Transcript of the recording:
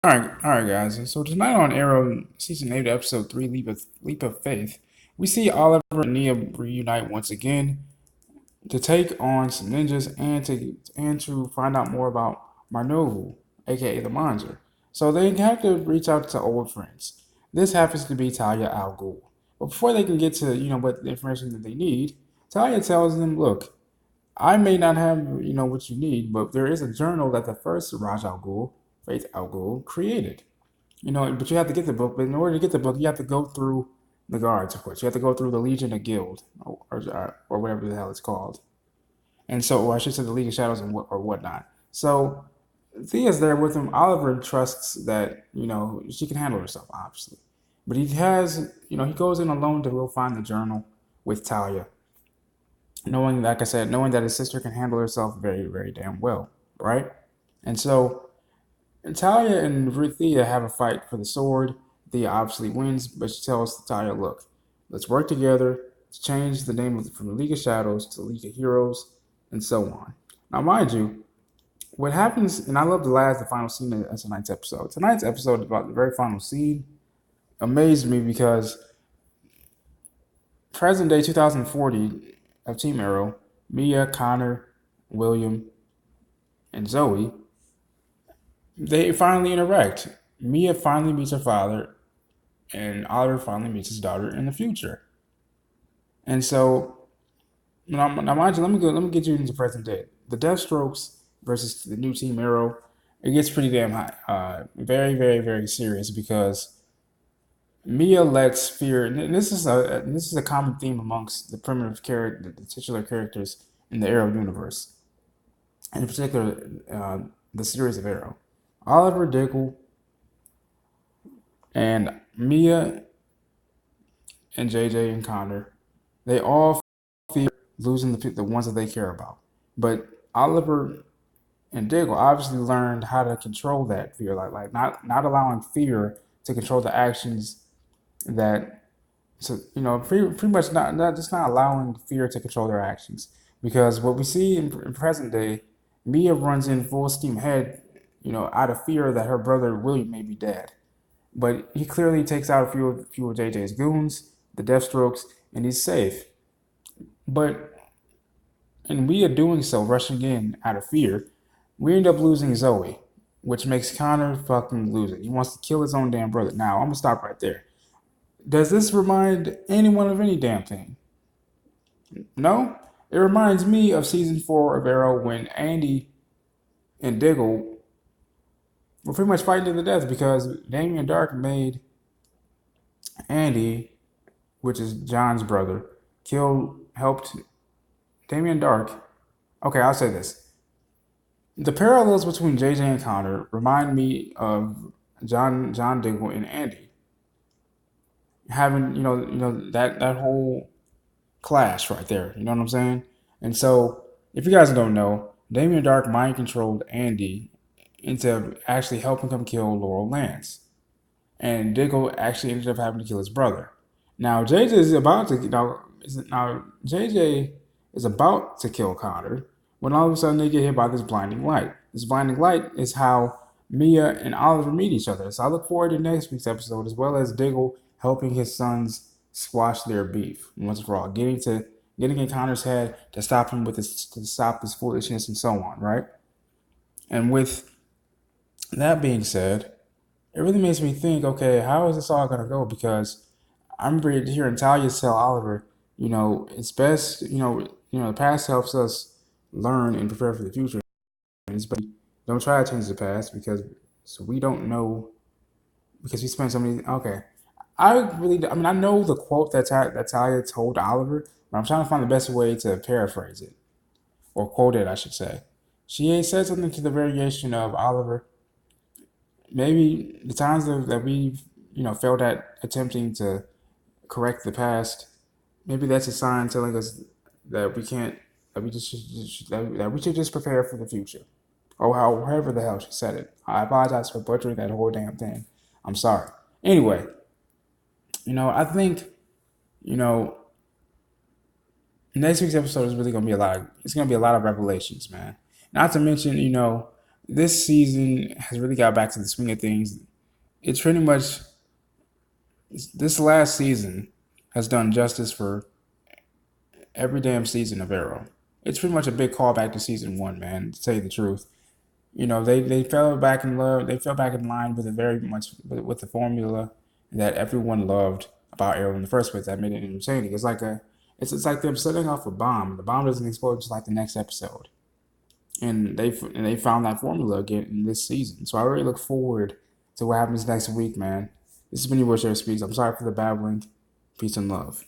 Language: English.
All right, guys. So tonight on Arrow season 8, episode 3, Leap of Faith, we see Oliver and Nia reunite once again to take on some ninjas and to find out more about Marnovu, aka the Monster. So they have to reach out to old friends. This happens to be Talia Al Ghul. But before they can get to what the information that they need, Talia tells them, "Look, I may not have what you need, but there is a journal that the first Raj Al Ghul, Faith Al Ghul, created. But you have to get the book. But in order to get the book, you have to go through the guards, of course. You have to go through the Legion of Guild, or whatever the hell it's called. And so, or I should say, the League of Shadows or whatnot. So Thea's there with him. Oliver trusts that she can handle herself, obviously. But he goes in alone to go find the journal with Talia, knowing, like I said, knowing that his sister can handle herself very, very damn well, right? And so Talia and Thea have a fight for the sword. Thea obviously wins, but she tells Talia, "Look, let's work together to change the name from the League of Shadows to the League of Heroes, and so on." Now, mind you, what happens, and I love the final scene of tonight's episode. Tonight's episode about the very final scene amazed me because present day 2040 of Team Arrow, Mia, Connor, William, and Zoe, they finally interact. Mia finally meets her father, and Oliver finally meets his daughter in the future. And so, now mind you, let me get you into present day. The Deathstrokes versus the new Team Arrow, it gets pretty damn high, very, very, very serious because Mia lets fear, and this is a common theme amongst the primitive character, the titular characters in the Arrow universe, and in particular, the series of Arrow. Oliver, Diggle, and Mia and JJ and Connor, they all fear losing the ones that they care about. But Oliver and Diggle obviously learned how to control that fear, like not allowing fear to control the actions that, so pretty much not allowing fear to control their actions. Because what we see in present day, Mia runs in full steam ahead, out of fear that her brother William may be dead. But he clearly takes out a few of JJ's goons, the Deathstrokes, and he's safe. But in Mia doing so, rushing in out of fear, we end up losing Zoe, which makes Connor fucking lose it. He wants to kill his own damn brother. Now, I'm gonna stop right there. Does this remind anyone of any damn thing? No? It reminds me of season 4 of Arrow when Andy and Diggle were pretty much fighting to the death because Damien Dark made Andy, which is John's brother, helped Damien Dark. Okay, I'll say this. The parallels between JJ and Connor remind me of John Diggle and Andy having that whole clash right there. You know what I'm saying? And so, if you guys don't know, Damien Dark mind controlled Andy into actually helping him kill Laurel Lance, and Diggle actually ended up having to kill his brother. Now JJ is about to now JJ is about to kill Connor when all of a sudden they get hit by this blinding light. This blinding light is how Mia and Oliver meet each other. So I look forward to next week's episode, as well as Diggle helping his sons squash their beef once for all, getting in Connor's head to stop him to stop his foolishness and so on, right? And with that being said, it really makes me think, okay, how is this all gonna go? Because I remember hearing Talia tell Oliver, it's best, the past helps us learn and prepare for the future. And it's best don't try to change the past because so we don't know because we spent so many. Okay, I mean, I know the quote that Talia told Oliver, but I'm trying to find the best way to paraphrase it or quote it, I should say. She said something to the variation of Oliver. Maybe the times that we've failed at attempting to correct the past, maybe that's a sign telling us that we can't that we that we should just prepare for the future, or however the hell she said it. I apologize for butchering that whole damn thing. I'm sorry. Anyway, I think you know next week's episode is really gonna be it's gonna be a lot of revelations, man. Not to mention, this season has really got back to the swing of things. It's pretty much this last season has done justice for every damn season of Arrow. It's pretty much a big callback to season one, man. To tell you the truth, they fell back in love. They fell back in line with a very much with the formula that everyone loved about Arrow in the first place. That made it entertaining. It's like them setting off a bomb. The bomb doesn't explode just like the next episode, and they found that formula again in this season. So I really look forward to what happens next week, man. This has been your boy Shafferspeeks. I'm sorry for the babbling. Peace and love.